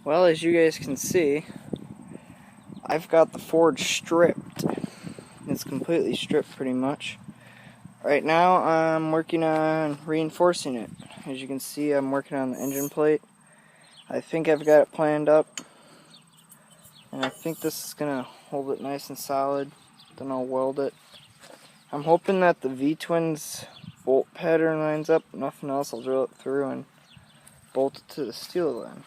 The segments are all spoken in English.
Well, as you guys can see, I've got the forge stripped. It's completely stripped pretty much. Right now I'm working on reinforcing it. As you can see, I'm working on the engine plate. I think I've got it planned up, and I think this is going to hold it nice and solid. Then I'll weld it. I'm hoping that the V-twins bolt pattern lines up. Nothing else, I'll drill it through and bolt it to the steel then.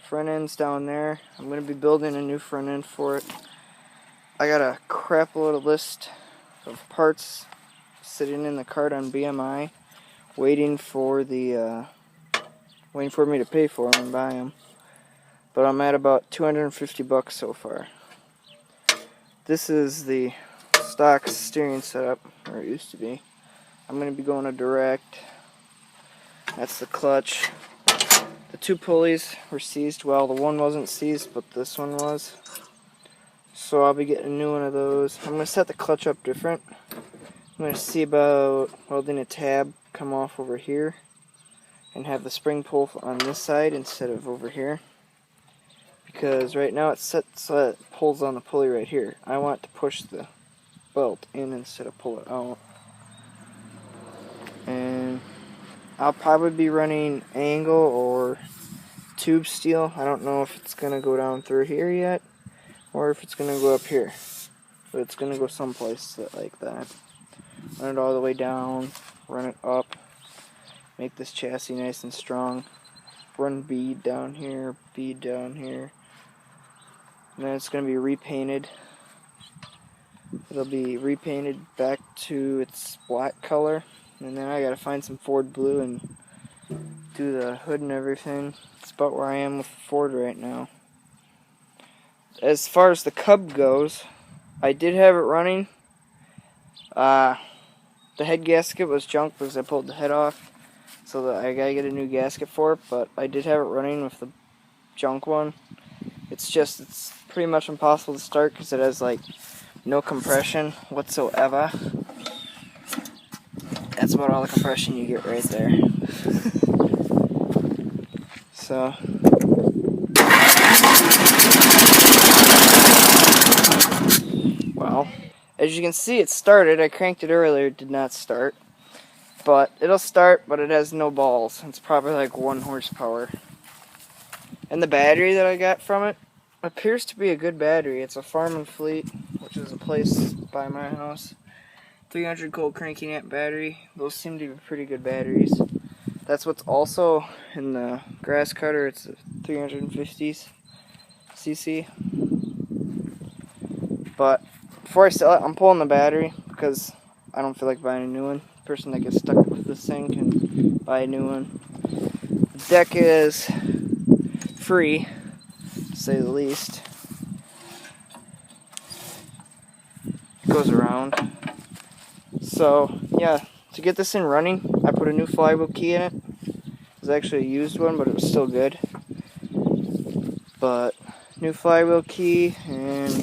Front end's down there. I'm going to be building a new front end for it. I got a crap load of list of parts sitting in the cart on BMI, waiting for me to pay for them and buy them. But I'm at about $250 so far. This is the stock steering setup, or it used to be. I'm going to be going a direct. That's the clutch. The two pulleys were seized. Well, the one wasn't seized, but this one was. So I'll be getting a new one of those. I'm going to set the clutch up different. I'm going to see about welding a tab come off over here and have the spring pull on this side instead of over here. Because right now it's set so it pulls on the pulley right here. I want to push the belt in instead of pull it out. And I'll probably be running angle or tube steel. I don't know if it's going to go down through here yet or if it's going to go up here. But it's going to go someplace like that. Run it all the way down, run it up, make this chassis nice and strong. Run bead down here, bead down here. And then it's going to be repainted. It'll be repainted back to its black color. And then I gotta find some Ford blue and do the hood and everything. It's about where I am with Ford right now. As far as the Cub goes, I did have it running. The head gasket was junk because I pulled the head off. So that I gotta get a new gasket for it. But I did have it running with the junk one. It's pretty much impossible to start because it has like no compression whatsoever. That's about all the compression you get right there. So well, as you can see, it started. I cranked it earlier, it did not start. But it'll start, but it has no balls. It's probably like 1 horsepower. And the battery that I got from it appears to be a good battery. It's a Farm and Fleet, which is a place by my house. 300 cold cranking amp battery. Those seem to be pretty good batteries. That's what's also in the grass cutter. It's a 350 cc. But before I sell it, I'm pulling the battery because I don't feel like buying a new one. The person that gets stuck with this thing can buy a new one. The deck is free, to say the least. It goes around. So, yeah, to get this thing running, I put a new flywheel key in it. It was actually a used one, but it was still good. But, new flywheel key, and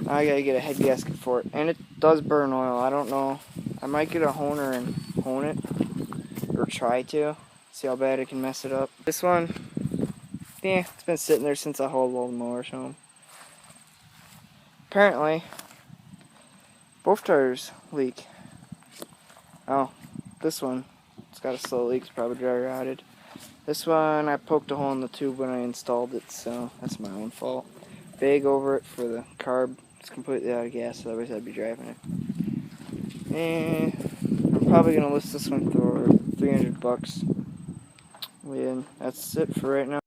I gotta get a head gasket for it. And it does burn oil. I don't know. I might get a honer and hone it, or try to. See how bad it can mess it up. This one, yeah, it's been sitting there since I hauled all the mowers home. Apparently, both tires leak. Oh, this one, it's got a slow leak, it's probably dry rotted. This one, I poked a hole in the tube when I installed it, so that's my own fault. Bag over it for the carb. It's completely out of gas, otherwise I'd be driving it. And I'm probably going to list this one for $300. And that's it for right now.